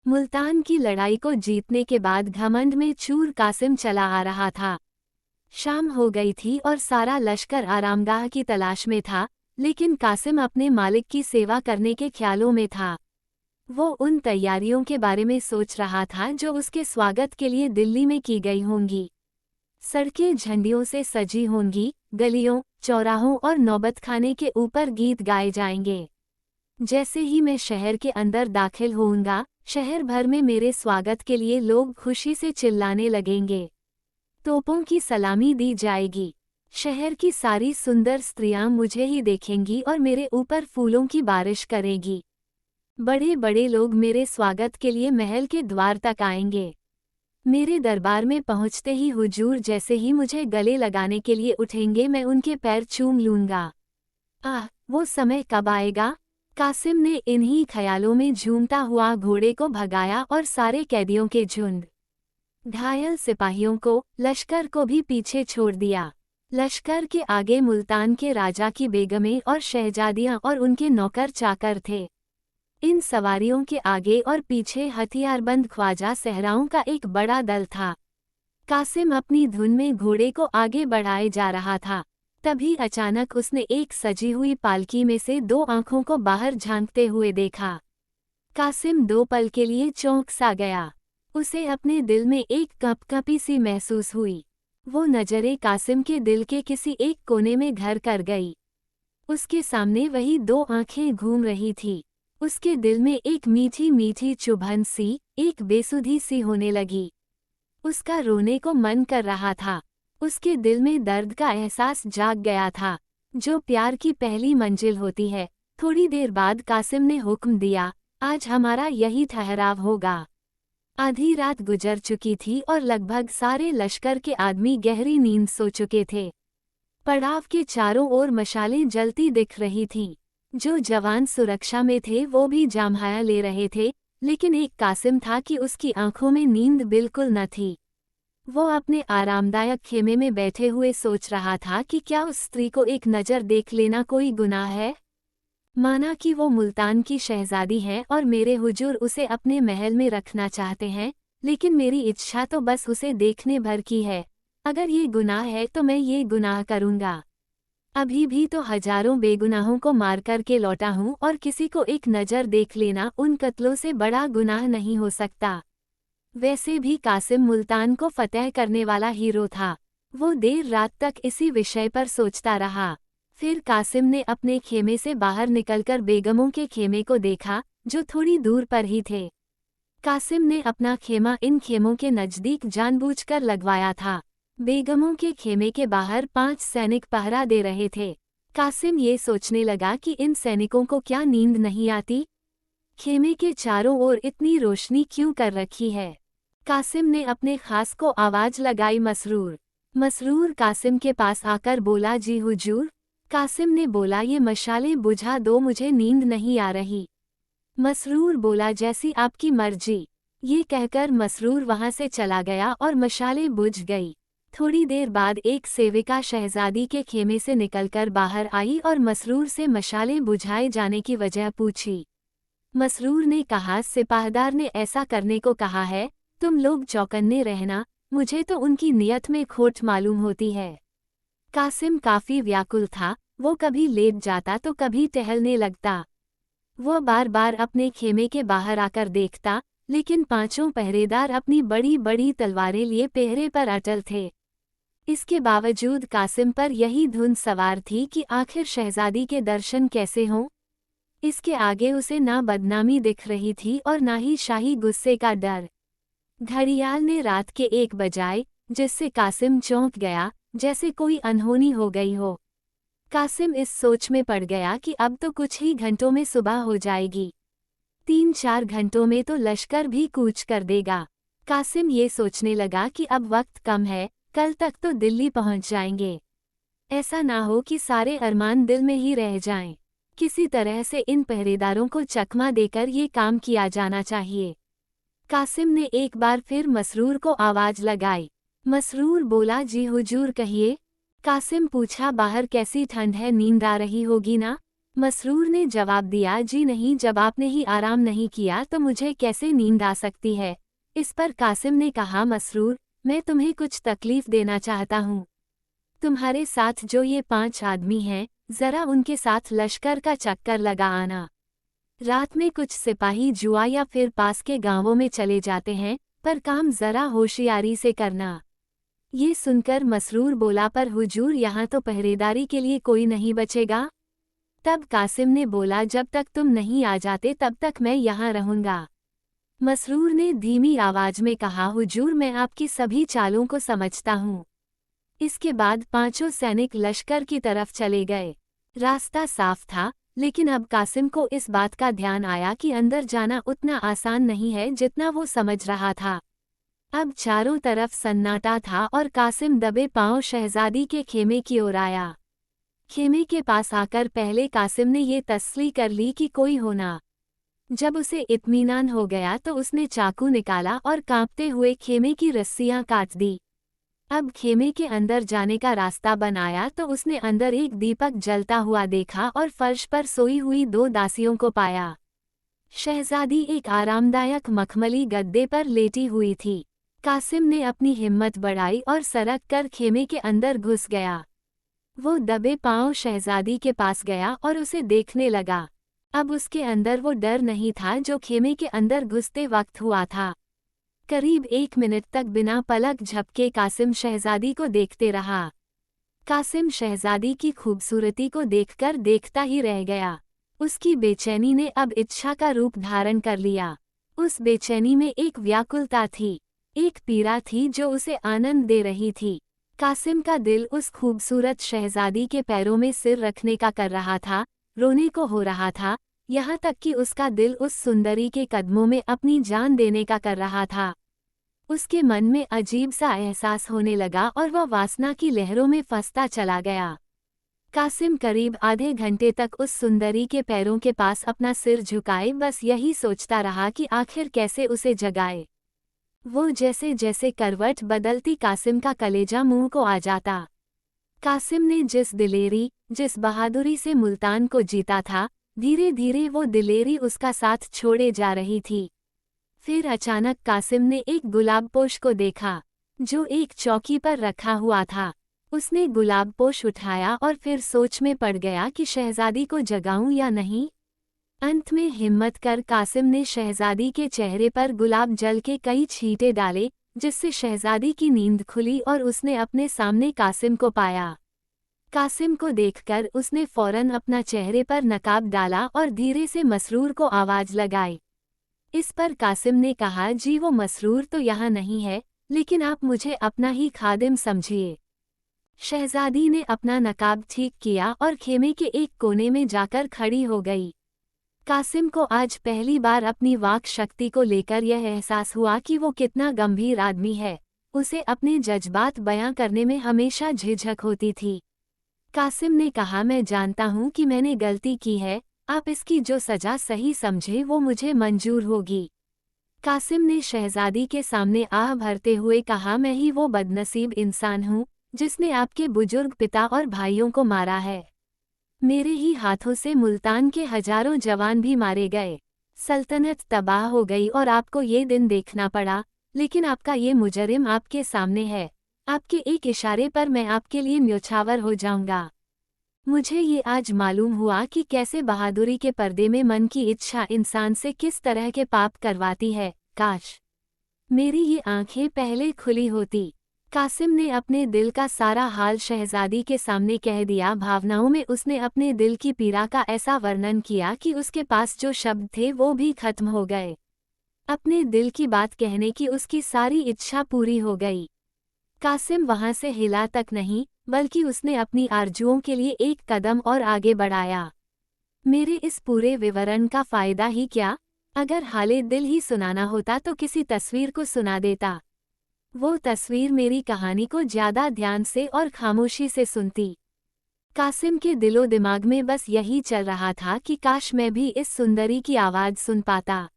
मुल्तान की लड़ाई को जीतने के बाद घमंड में चूर कासिम चला आ रहा था। शाम हो गई थी और सारा लश्कर आरामगाह की तलाश में था, लेकिन कासिम अपने मालिक की सेवा करने के ख्यालों में था। वो उन तैयारियों के बारे में सोच रहा था जो उसके स्वागत के लिए दिल्ली में की गई होंगी। सड़कें झंडियों से सजी होंगी, गलियों, चौराहों और नौबतखाने के ऊपर गीत गाए जाएंगे। जैसे ही मैं शहर के अंदर दाखिल होऊंगा, शहर भर में मेरे स्वागत के लिए लोग खुशी से चिल्लाने लगेंगे। तोपों की सलामी दी जाएगी। शहर की सारी सुंदर स्त्रियां मुझे ही देखेंगी और मेरे ऊपर फूलों की बारिश करेंगी। बड़े बड़े लोग मेरे स्वागत के लिए महल के द्वार तक आएंगे। मेरे दरबार में पहुंचते ही हुजूर जैसे ही मुझे गले लगाने के लिए उठेंगे, मैं उनके पैर चूम लूंगा। आह, वो समय कब आएगा? कासिम ने इन्हीं ख्यालों में झूमता हुआ घोड़े को भगाया और सारे कैदियों के झुंड, घायल सिपाहियों को, लश्कर को भी पीछे छोड़ दिया। लश्कर के आगे मुल्तान के राजा की बेगमें और शहजादियां और उनके नौकर चाकर थे। इन सवारियों के आगे और पीछे हथियारबंद ख्वाजा सहराओं का एक बड़ा दल था। कासिम अपनी धुन में घोड़े को आगे बढ़ाए जा रहा था। तभी अचानक उसने एक सजी हुई पालकी में से दो आंखों को बाहर झांकते हुए देखा। कासिम दो पल के लिए चौंक सा गया। उसे अपने दिल में एक कंपकपी सी महसूस हुई। वो नजरें कासिम के दिल के किसी एक कोने में घर कर गई। उसके सामने वही दो आंखें घूम रही थी। उसके दिल में एक मीठी मीठी चुभन सी, एक बेसुधी सी होने लगी। उसका रोने को मन कर रहा था। उसके दिल में दर्द का एहसास जाग गया था, जो प्यार की पहली मंजिल होती है। थोड़ी देर बाद कासिम ने हुक्म दिया, आज हमारा यही ठहराव होगा। आधी रात गुजर चुकी थी और लगभग सारे लश्कर के आदमी गहरी नींद सो चुके थे। पड़ाव के चारों ओर मशालें जलती दिख रही थीं। जो जवान सुरक्षा में थे वो भी जाम्हाया ले रहे थे, लेकिन एक कासिम था कि उसकी आंखों में नींद बिल्कुल न थी। वो अपने आरामदायक खेमे में बैठे हुए सोच रहा था कि क्या उस स्त्री को एक नज़र देख लेना कोई गुनाह है। माना कि वो मुल्तान की शहजादी है और मेरे हुजूर उसे अपने महल में रखना चाहते हैं, लेकिन मेरी इच्छा तो बस उसे देखने भर की है। अगर ये गुनाह है तो मैं ये गुनाह करूँगा। अभी भी तो हजारों बेगुनाहों को मार कर के लौटा हूँ और किसी को एक नज़र देख लेना उन कत्लों से बड़ा गुनाह नहीं हो सकता। वैसे भी कासिम मुल्तान को फतेह करने वाला हीरो था। वो देर रात तक इसी विषय पर सोचता रहा। फिर कासिम ने अपने खेमे से बाहर निकलकर बेगमों के खेमे को देखा, जो थोड़ी दूर पर ही थे। कासिम ने अपना खेमा इन खेमों के नज़दीक जानबूझकर लगवाया था। बेगमों के खेमे के बाहर 5 सैनिक पहरा दे रहे थे। कासिम ये सोचने लगा कि इन सैनिकों को क्या नींद नहीं आती? खेमे के चारों ओर इतनी रोशनी क्यों कर रखी है? कासिम ने अपने खास को आवाज लगाई, मसरूर। मसरूर कासिम के पास आकर बोला, जी हुजूर। कासिम ने बोला, ये मशालें बुझा दो, मुझे नींद नहीं आ रही। मसरूर बोला, जैसी आपकी मर्जी। ये कहकर मसरूर वहां से चला गया और मशालें बुझ गई। थोड़ी देर बाद एक सेविका शहजादी के खेमे से निकलकर बाहर आई और मसरूर से मशालें बुझाए जाने की वजह पूछी। मसरूर ने कहा, सिपाहदार ने ऐसा करने को कहा है, तुम लोग चौकन्ने रहना, मुझे तो उनकी नियत में खोट मालूम होती है। कासिम काफी व्याकुल था। वो कभी लेट जाता तो कभी टहलने लगता। वो बार बार अपने खेमे के बाहर आकर देखता, लेकिन पांचों पहरेदार अपनी बड़ी बड़ी तलवारें लिए पहरे पर अटल थे। इसके बावजूद कासिम पर यही धुन सवार थी कि आखिर शहजादी के दर्शन कैसे हों। इसके आगे उसे ना बदनामी दिख रही थी और ना ही शाही गुस्से का डर। घड़ियाल ने रात के 1 बजाए, जिससे कासिम चौंक गया, जैसे कोई अनहोनी हो गई हो। कासिम इस सोच में पड़ गया कि अब तो कुछ ही घंटों में सुबह हो जाएगी। 3-4 घंटों में तो लश्कर भी कूच कर देगा। कासिम ये सोचने लगा कि अब वक्त कम है, कल तक तो दिल्ली पहुंच जाएंगे। ऐसा ना हो कि सारे अरमान दिल में ही रह जाएं। किसी तरह से इन पहरेदारों को चकमा देकर ये काम किया जाना चाहिए। कासिम ने एक बार फिर मसरूर को आवाज लगाई। मसरूर बोला, जी हुजूर कहिए। कासिम पूछा, बाहर कैसी ठंड है, नींद आ रही होगी ना? मसरूर ने जवाब दिया, जी नहीं, जब आपने ही आराम नहीं किया तो मुझे कैसे नींद आ सकती है। इस पर कासिम ने कहा, मसरूर, मैं तुम्हें कुछ तकलीफ देना चाहता हूँ। तुम्हारे साथ जो ये 5 आदमी हैं, जरा उनके साथ लश्कर का चक्कर लगा आना। रात में कुछ सिपाही जुआ या फिर पास के गांवों में चले जाते हैं, पर काम जरा होशियारी से करना। ये सुनकर मसरूर बोला, पर हुजूर, यहाँ तो पहरेदारी के लिए कोई नहीं बचेगा। तब कासिम ने बोला, जब तक तुम नहीं आ जाते तब तक मैं यहाँ रहूंगा। मसरूर ने धीमी आवाज में कहा, हुजूर, मैं आपकी सभी चालों को समझता हूँ। इसके बाद 5 सैनिक लश्कर की तरफ चले गए। रास्ता साफ था, लेकिन अब कासिम को इस बात का ध्यान आया कि अंदर जाना उतना आसान नहीं है जितना वो समझ रहा था। अब चारों तरफ सन्नाटा था और कासिम दबे पांव शहजादी के खेमे की ओर आया। खेमे के पास आकर पहले कासिम ने ये तसल्ली कर ली कि कोई होना। जब उसे इत्मीनान हो गया तो उसने चाकू निकाला और कांपते हुए खेमे की रस्सियां काट दी। अब खेमे के अंदर जाने का रास्ता बनाया तो उसने अंदर एक दीपक जलता हुआ देखा और फर्श पर सोई हुई 2 दासियों को पाया। शहजादी एक आरामदायक मखमली गद्दे पर लेटी हुई थी। कासिम ने अपनी हिम्मत बढ़ाई और सरक कर खेमे के अंदर घुस गया। वो दबे पांव शहजादी के पास गया और उसे देखने लगा। अब उसके अंदर वो डर नहीं था जो खेमे के अंदर घुसते वक्त हुआ था। करीब 1 मिनट तक बिना पलक झपके कासिम शहजादी को देखते रहा। कासिम शहजादी की खूबसूरती को देखकर देखता ही रह गया। उसकी बेचैनी ने अब इच्छा का रूप धारण कर लिया। उस बेचैनी में एक व्याकुलता थी, एक पीड़ा थी जो उसे आनंद दे रही थी। कासिम का दिल उस खूबसूरत शहजादी के पैरों में सिर रखने का कर रहा था, रोने को हो रहा था, यहाँ तक कि उसका दिल उस सुंदरी के कदमों में अपनी जान देने का कर रहा था। उसके मन में अजीब सा एहसास होने लगा और वह वासना की लहरों में फंसता चला गया। कासिम करीब आधे घंटे तक उस सुंदरी के पैरों के पास अपना सिर झुकाए बस यही सोचता रहा कि आखिर कैसे उसे जगाए। वो जैसे जैसे करवट बदलती कासिम का कलेजा मुंह को आ जाता। कासिम ने जिस दिलेरी, जिस बहादुरी से मुल्तान को जीता था, धीरे धीरे वो दिलेरी उसका साथ छोड़े जा रही थी। फिर अचानक कासिम ने एक गुलाबपोश को देखा, जो एक चौकी पर रखा हुआ था। उसने गुलाबपोश उठाया और फिर सोच में पड़ गया कि शहजादी को जगाऊं या नहीं। अंत में हिम्मत कर कासिम ने शहजादी के चेहरे पर गुलाब जल के कई छींटे डाले, जिससे शहजादी की नींद खुली और उसने अपने सामने कासिम को पाया। कासिम को देखकर उसने फौरन अपना चेहरे पर नकाब डाला और धीरे से मसरूर को आवाज लगाई। इस पर कासिम ने कहा, जी वो मसरूर तो यहाँ नहीं है, लेकिन आप मुझे अपना ही खादिम समझिए। शहजादी ने अपना नकाब ठीक किया और खेमे के एक कोने में जाकर खड़ी हो गई। कासिम को आज पहली बार अपनी वाक शक्ति को लेकर यह एहसास हुआ कि वो कितना गंभीर आदमी है। उसे अपने जज्बात बयां करने में हमेशा झिझक होती थी। कासिम ने कहा, मैं जानता हूँ कि मैंने गलती की है, आप इसकी जो सजा सही समझे वो मुझे मंजूर होगी। कासिम ने शहजादी के सामने आह भरते हुए कहा, मैं ही वो बदनसीब इंसान हूँ जिसने आपके बुजुर्ग पिता और भाइयों को मारा है। मेरे ही हाथों से मुल्तान के हजारों जवान भी मारे गए। सल्तनत तबाह हो गई और आपको ये दिन देखना पड़ा, लेकिन आपका ये मुजरिम आपके सामने है। आपके एक इशारे पर मैं आपके लिए न्योछावर हो जाऊंगा। मुझे ये आज मालूम हुआ कि कैसे बहादुरी के पर्दे में मन की इच्छा इंसान से किस तरह के पाप करवाती है। काश मेरी ये आंखें पहले खुली होती। कासिम ने अपने दिल का सारा हाल शहजादी के सामने कह दिया। भावनाओं में उसने अपने दिल की पीड़ा का ऐसा वर्णन किया कि उसके पास जो शब्द थे वो भी खत्म हो गए। अपने दिल की बात कहने की उसकी सारी इच्छा पूरी हो गई। कासिम वहां से हिला तक नहीं, बल्कि उसने अपनी आरजुओं के लिए एक कदम और आगे बढ़ाया। मेरे इस पूरे विवरण का फायदा ही क्या? अगर हाले दिल ही सुनाना होता तो किसी तस्वीर को सुना देता। वो तस्वीर मेरी कहानी को ज्यादा ध्यान से और खामोशी से सुनती। कासिम के दिलो दिमाग में बस यही चल रहा था कि काश मैं भी इस सुंदरी की आवाज सुन पाता।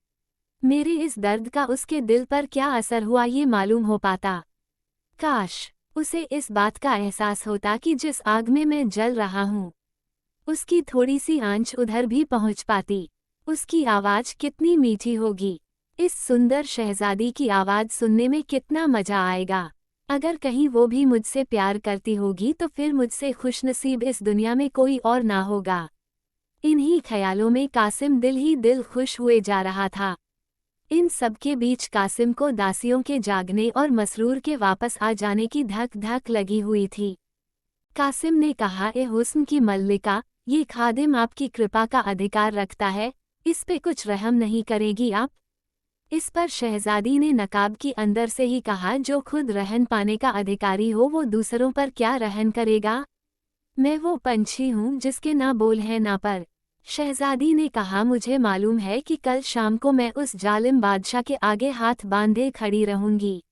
मेरे इस दर्द का उसके दिल पर क्या असर हुआ ये मालूम हो पाता। काश उसे इस बात का एहसास होता कि जिस आग में मैं जल रहा हूँ, उसकी थोड़ी सी आंच उधर भी पहुंच पाती। उसकी आवाज कितनी मीठी होगी। इस सुंदर शहजादी की आवाज सुनने में कितना मजा आएगा। अगर कहीं वो भी मुझसे प्यार करती होगी तो फिर मुझसे खुशनसीब इस दुनिया में कोई और ना होगा। इन्हीं ख्यालों में कासिम दिल ही दिल खुश हुए जा रहा था। इन सबके बीच कासिम को दासियों के जागने और मसरूर के वापस आ जाने की धक धक लगी हुई थी। कासिम ने कहा, ए हुस्न की मल्लिका, ये खादिम आपकी कृपा का अधिकार रखता है, इस पे कुछ रहम नहीं करेगी आप? इस पर शहजादी ने नकाब की अंदर से ही कहा, जो खुद रहन पाने का अधिकारी हो वो दूसरों पर क्या रहन करेगा? मैं वो पंछी हूँ जिसके ना बोल है ना पर। शहजादी ने कहा, मुझे मालूम है कि कल शाम को मैं उस जालिम बादशाह के आगे हाथ बांधे खड़ी रहूंगी।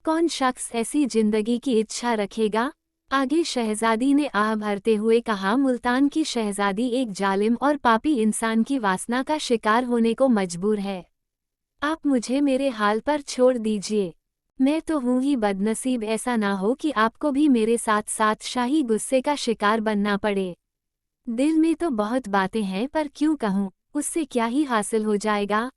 कौन शख्स ऐसी जिंदगी की इच्छा रखेगा? आगे शहजादी ने आह भरते हुए कहा, मुल्तान की शहजादी एक जालिम और पापी इंसान की वासना का शिकार होने को मजबूर है। आप मुझे मेरे हाल पर छोड़ दीजिए। मैं तो हूँ ही बदनसीब, ऐसा ना हो कि आपको भी मेरे साथ साथ शाही गुस्से का शिकार बनना पड़े। दिल में तो बहुत बातें हैं पर क्यों कहूँ, उससे क्या ही हासिल हो जाएगा।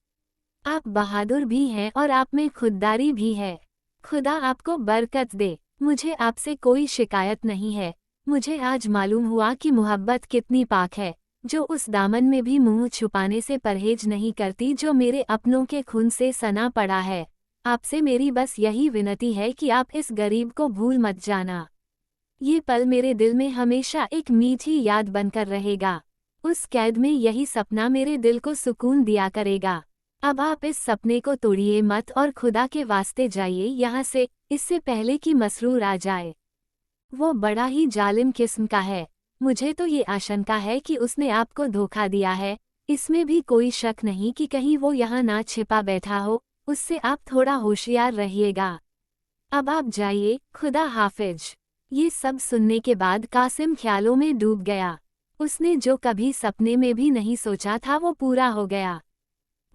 आप बहादुर भी हैं और आप में खुददारी भी है। खुदा आपको बरकत दे। मुझे आपसे कोई शिकायत नहीं है। मुझे आज मालूम हुआ कि मोहब्बत कितनी पाक है, जो उस दामन में भी मुंह छुपाने से परहेज नहीं करती जो मेरे अपनों के खून से सना पड़ा है। आपसे मेरी बस यही विनती है कि आप इस गरीब को भूल मत जाना। ये पल मेरे दिल में हमेशा एक मीठी याद बनकर रहेगा। उस कैद में यही सपना मेरे दिल को सुकून दिया करेगा। अब आप इस सपने को तोड़िए मत और खुदा के वास्ते जाइए यहाँ से, इससे पहले कि मसरूर आ जाए। वो बड़ा ही जालिम किस्म का है। मुझे तो ये आशंका है कि उसने आपको धोखा दिया है। इसमें भी कोई शक नहीं कि कहीं वो यहाँ ना छिपा बैठा हो। उससे आप थोड़ा होशियार रहिएगा। अब आप जाइए, खुदा हाफिज। ये सब सुनने के बाद कासिम ख्यालों में डूब गया। उसने जो कभी सपने में भी नहीं सोचा था वो पूरा हो गया।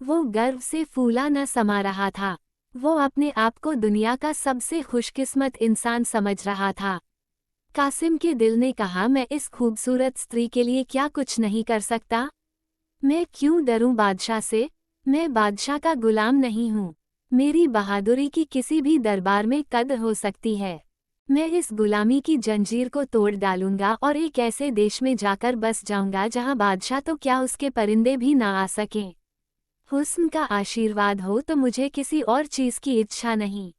वो गर्व से फूला न समा रहा था। वो अपने आप को दुनिया का सबसे खुशकिस्मत इंसान समझ रहा था। कासिम के दिल ने कहा, मैं इस खूबसूरत स्त्री के लिए क्या कुछ नहीं कर सकता? मैं क्यों डरूं बादशाह से? मैं बादशाह का गुलाम नहीं हूँ। मेरी बहादुरी की किसी भी दरबार में कद्र हो सकती है। मैं इस गुलामी की जंजीर को तोड़ डालूंगा और एक ऐसे देश में जाकर बस जाऊंगा जहाँ बादशाह तो क्या उसके परिंदे भी ना आ सकें। हुस्न का आशीर्वाद हो तो मुझे किसी और चीज की इच्छा नहीं।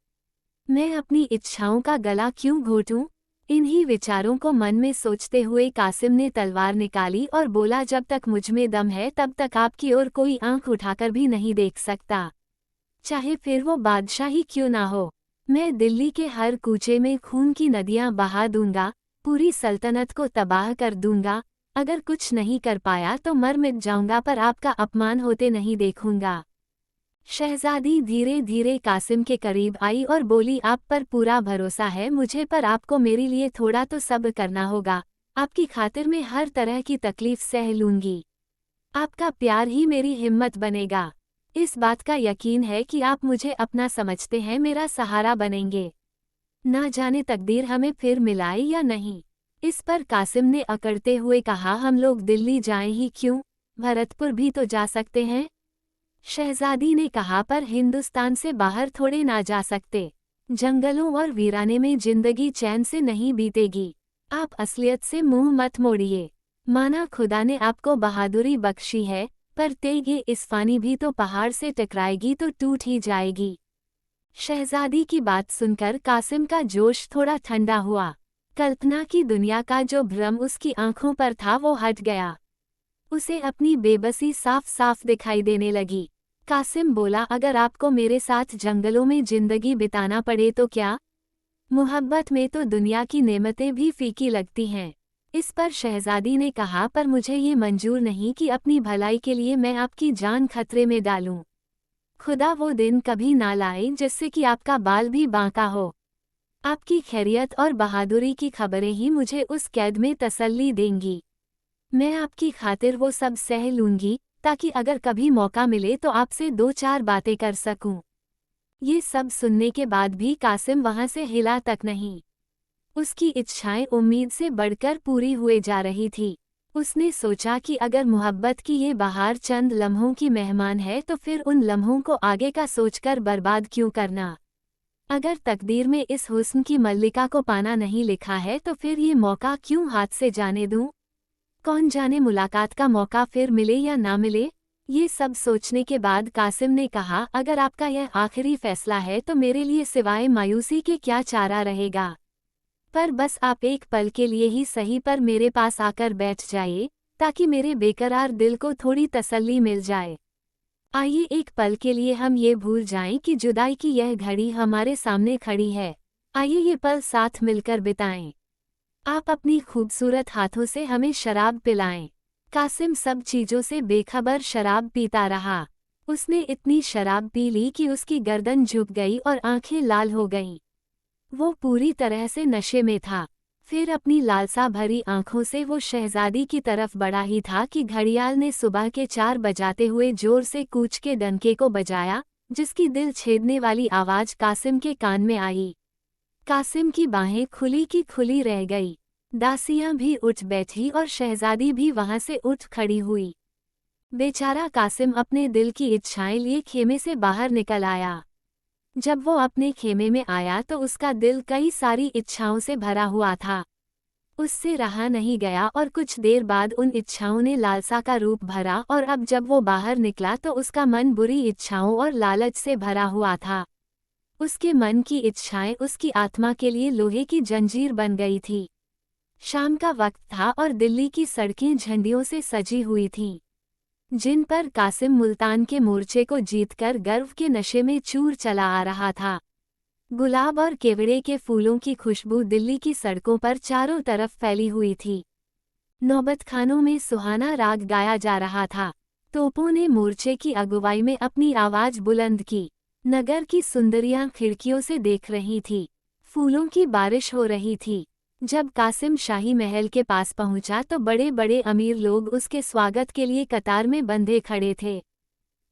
मैं अपनी इच्छाओं का गला क्यों घोटूं? इन्हीं विचारों को मन में सोचते हुए कासिम ने तलवार निकाली और बोला, जब तक मुझ में दम है तब तक आपकी ओर कोई आंख उठाकर भी नहीं देख सकता, चाहे फिर वो बादशाह ही क्यों ना हो। मैं दिल्ली के हर कूचे में खून की नदियां बहा दूंगा, पूरी सल्तनत को तबाह कर दूंगा। अगर कुछ नहीं कर पाया तो मर मिट जाऊंगा पर आपका अपमान होते नहीं देखूंगा। शहजादी धीरे धीरे कासिम के करीब आई और बोली, आप पर पूरा भरोसा है मुझे, पर आपको मेरे लिए थोड़ा तो सब्र करना होगा। आपकी खातिर मैं हर तरह की तकलीफ सह लूंगी। आपका प्यार ही मेरी हिम्मत बनेगा। इस बात का यकीन है कि आप मुझे अपना समझते हैं, मेरा सहारा बनेंगे। ना जाने तकदीर हमें फिर मिलाए या नहीं। इस पर कासिम ने अकड़ते हुए कहा, हम लोग दिल्ली जाएं ही क्यों, भरतपुर भी तो जा सकते हैं। शहजादी ने कहा, पर हिंदुस्तान से बाहर थोड़े ना जा सकते। जंगलों और वीराने में जिंदगी चैन से नहीं बीतेगी। आप असलियत से मुंह मत मोड़िए। माना खुदा ने आपको बहादुरी बख्शी है, पर तेगे इस्फानी भी तो पहाड़ से टकराएगी तो टूट ही जाएगी। शहजादी की बात सुनकर कासिम का जोश थोड़ा ठंडा हुआ। कल्पना की दुनिया का जो भ्रम उसकी आंखों पर था वो हट गया। उसे अपनी बेबसी साफ साफ दिखाई देने लगी। कासिम बोला, अगर आपको मेरे साथ जंगलों में जिंदगी बिताना पड़े तो क्या? मोहब्बत में तो दुनिया की नेमतें भी फीकी लगती हैं। इस पर शहजादी ने कहा, पर मुझे ये मंजूर नहीं कि अपनी भलाई के लिए मैं आपकी जान खतरे में डालूं। खुदा वो दिन कभी ना लाए जिससे कि आपका बाल भी बांका हो। आपकी खैरियत और बहादुरी की खबरें ही मुझे उस कैद में तसल्ली देंगी। मैं आपकी खातिर वो सब सह लूंगी, ताकि अगर कभी मौका मिले तो आपसे दो चार बातें कर सकूं। ये सब सुनने के बाद भी कासिम वहां से हिला तक नहीं। उसकी इच्छाएं उम्मीद से बढ़कर पूरी हुए जा रही थी। उसने सोचा कि अगर मोहब्बत की ये बहार चंद लम्हों की मेहमान है तो फिर उन लम्हों को आगे का सोचकर बर्बाद क्यों करना। अगर तकदीर में इस हुस्न की मल्लिका को पाना नहीं लिखा है तो फिर ये मौका क्यों हाथ से जाने दूं? कौन जाने मुलाकात का मौका फिर मिले या ना मिले। ये सब सोचने के बाद कासिम ने कहा, अगर आपका यह आखिरी फैसला है तो मेरे लिए सिवाय मायूसी के क्या चारा रहेगा। पर बस आप एक पल के लिए ही सही पर मेरे पास आकर बैठ जाइए, ताकि मेरे बेकरार दिल को थोड़ी तसल्ली मिल जाए। आइए एक पल के लिए हम ये भूल जाएं कि जुदाई की यह घड़ी हमारे सामने खड़ी है। आइए ये पल साथ मिलकर बिताएं। आप अपनी खूबसूरत हाथों से हमें शराब पिलाएं। कासिम सब चीजों से बेखबर शराब पीता रहा। उसने इतनी शराब पी ली कि उसकी गर्दन झुक गई और आंखें लाल हो गईं। वो पूरी तरह से नशे में था। फिर अपनी लालसा भरी आंखों से वो शहजादी की तरफ बढ़ा ही था कि घड़ियाल ने सुबह के 4 बजाते हुए जोर से कूच के डंके को बजाया, जिसकी दिल छेदने वाली आवाज कासिम के कान में आई। कासिम की बाहें खुली की खुली रह गई। दासियां भी उठ बैठी और शहजादी भी वहां से उठ खड़ी हुई। बेचारा कासिम अपने दिल की इच्छाएं लिए खेमे से बाहर निकल आया। जब वो अपने खेमे में आया तो उसका दिल कई सारी इच्छाओं से भरा हुआ था। उससे रहा नहीं गया और कुछ देर बाद उन इच्छाओं ने लालसा का रूप भरा और अब जब वो बाहर निकला तो उसका मन बुरी इच्छाओं और लालच से भरा हुआ था। उसके मन की इच्छाएं उसकी आत्मा के लिए लोहे की जंजीर बन गई थी। शाम का वक्त था और दिल्ली की सड़कें झंडियों से सजी हुई थीं, जिन पर कासिम मुल्तान के मोर्चे को जीतकर गर्व के नशे में चूर चला आ रहा था। गुलाब और केवड़े के फूलों की खुशबू दिल्ली की सड़कों पर चारों तरफ फैली हुई थी। नौबतखानों में सुहाना राग गाया जा रहा था। तोपों ने मोर्चे की अगुवाई में अपनी आवाज बुलंद की। नगर की सुंदरियां खिड़कियों से देख रही थी। फूलों की बारिश हो रही थी। जब कासिम शाही महल के पास पहुंचा तो बड़े बड़े अमीर लोग उसके स्वागत के लिए कतार में बंधे खड़े थे।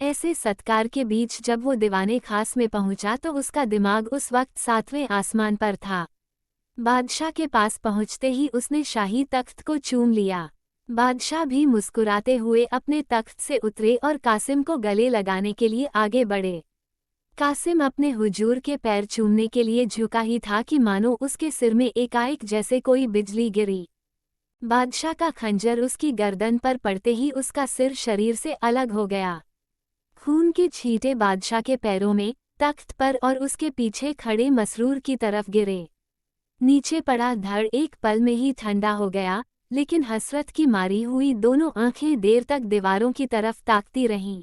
ऐसे सत्कार के बीच जब वो दीवाने खास में पहुंचा तो उसका दिमाग उस वक्त 7वें आसमान पर था। बादशाह के पास पहुंचते ही उसने शाही तख्त को चूम लिया। बादशाह भी मुस्कुराते हुए अपने तख्त से उतरे और कासिम को गले लगाने के लिए आगे बढ़े। कासिम अपने हुजूर के पैर चूमने के लिए झुका ही था कि मानो उसके सिर में एकाएक जैसे कोई बिजली गिरी। बादशाह का खंजर उसकी गर्दन पर पड़ते ही उसका सिर शरीर से अलग हो गया। खून के छींटे बादशाह के पैरों में, तख्त पर और उसके पीछे खड़े मसरूर की तरफ गिरे। नीचे पड़ा धड़ एक पल में ही ठंडा हो गया, लेकिन हसरत की मारी हुई दोनों आंखें देर तक दीवारों की तरफ ताकती रहीं।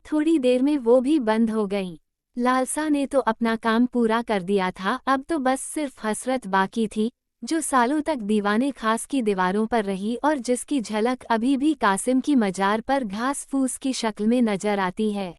थोड़ी देर में वो भी बंद हो गईं। लालसा ने तो अपना काम पूरा कर दिया था, अब तो बस सिर्फ हसरत बाकी थी, जो सालों तक दीवाने खास की दीवारों पर रही और जिसकी झलक अभी भी कासिम की मजार पर घास फूस की शक्ल में नजर आती है।